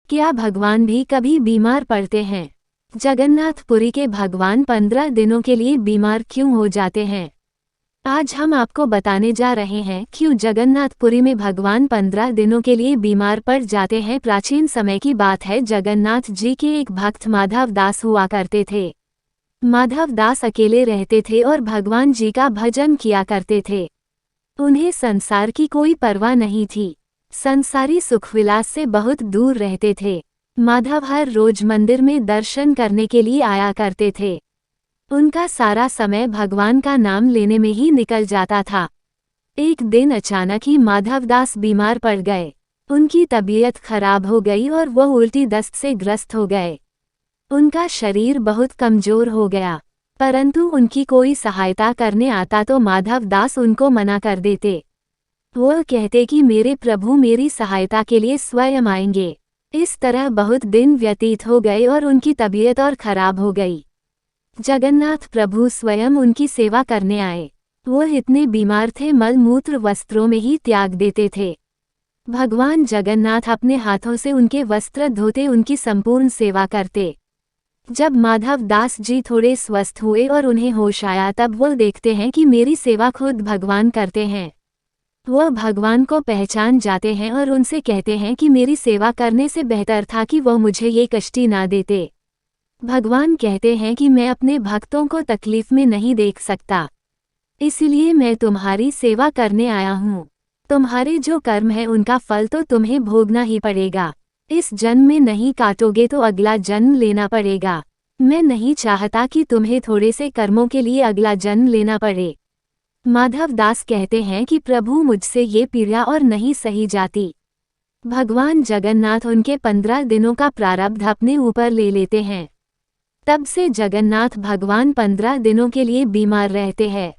क्या भगवान भी कभी बीमार पड़ते हैं? जगन्नाथपुरी के भगवान 15 दिनों के लिए बीमार क्यों हो जाते हैं? आज हम आपको बताने जा रहे हैं क्यों जगन्नाथपुरी में भगवान 15 दिनों के लिए बीमार पड़ जाते हैं। प्राचीन समय की बात है, जगन्नाथ जी के एक भक्त माधव दास हुआ करते थे। माधव दास अकेले रहते थे और भगवान जी का भजन किया करते थे। उन्हें संसार की कोई परवाह नहीं थी। संसारी सुखविलास से बहुत दूर रहते थे। माधव हर रोज मंदिर में दर्शन करने के लिए आया करते थे। उनका सारा समय भगवान का नाम लेने में ही निकल जाता था। एक दिन अचानक ही माधव दास बीमार पड़ गए। उनकी तबीयत खराब हो गई और वह उल्टी दस्त से ग्रस्त हो गए। उनका शरीर बहुत कमजोर हो गया, परंतु उनकी कोई सहायता करने आता तो माधव दास उनको मना कर देते। वह कहते कि मेरे प्रभु मेरी सहायता के लिए स्वयं आएंगे। इस तरह बहुत दिन व्यतीत हो गए और उनकी तबीयत और खराब हो गई। जगन्नाथ प्रभु स्वयं उनकी सेवा करने आए। वह इतने बीमार थे, मल मूत्र वस्त्रों में ही त्याग देते थे। भगवान जगन्नाथ अपने हाथों से उनके वस्त्र धोते, उनकी संपूर्ण सेवा करते। जब माधव दास जी थोड़े स्वस्थ हुए और उन्हें होश आया, तब वह देखते हैं कि मेरी सेवा खुद भगवान करते हैं। वह भगवान को पहचान जाते हैं और उनसे कहते हैं कि मेरी सेवा करने से बेहतर था कि वह मुझे ये कष्टी ना देते। भगवान कहते हैं कि मैं अपने भक्तों को तकलीफ में नहीं देख सकता, इसलिए मैं तुम्हारी सेवा करने आया हूँ। तुम्हारे जो कर्म है उनका फल तो तुम्हें भोगना ही पड़ेगा। इस जन्म में नहीं काटोगे तो अगला जन्म लेना पड़ेगा। मैं नहीं चाहता कि तुम्हें थोड़े से कर्मों के लिए अगला जन्म लेना पड़े। माधव दास कहते हैं कि प्रभु मुझसे ये पीड़ा और नहीं सही जाती। भगवान जगन्नाथ उनके 15 दिनों का प्रारब्ध अपने ऊपर ले लेते हैं। तब से जगन्नाथ भगवान 15 दिनों के लिए बीमार रहते हैं।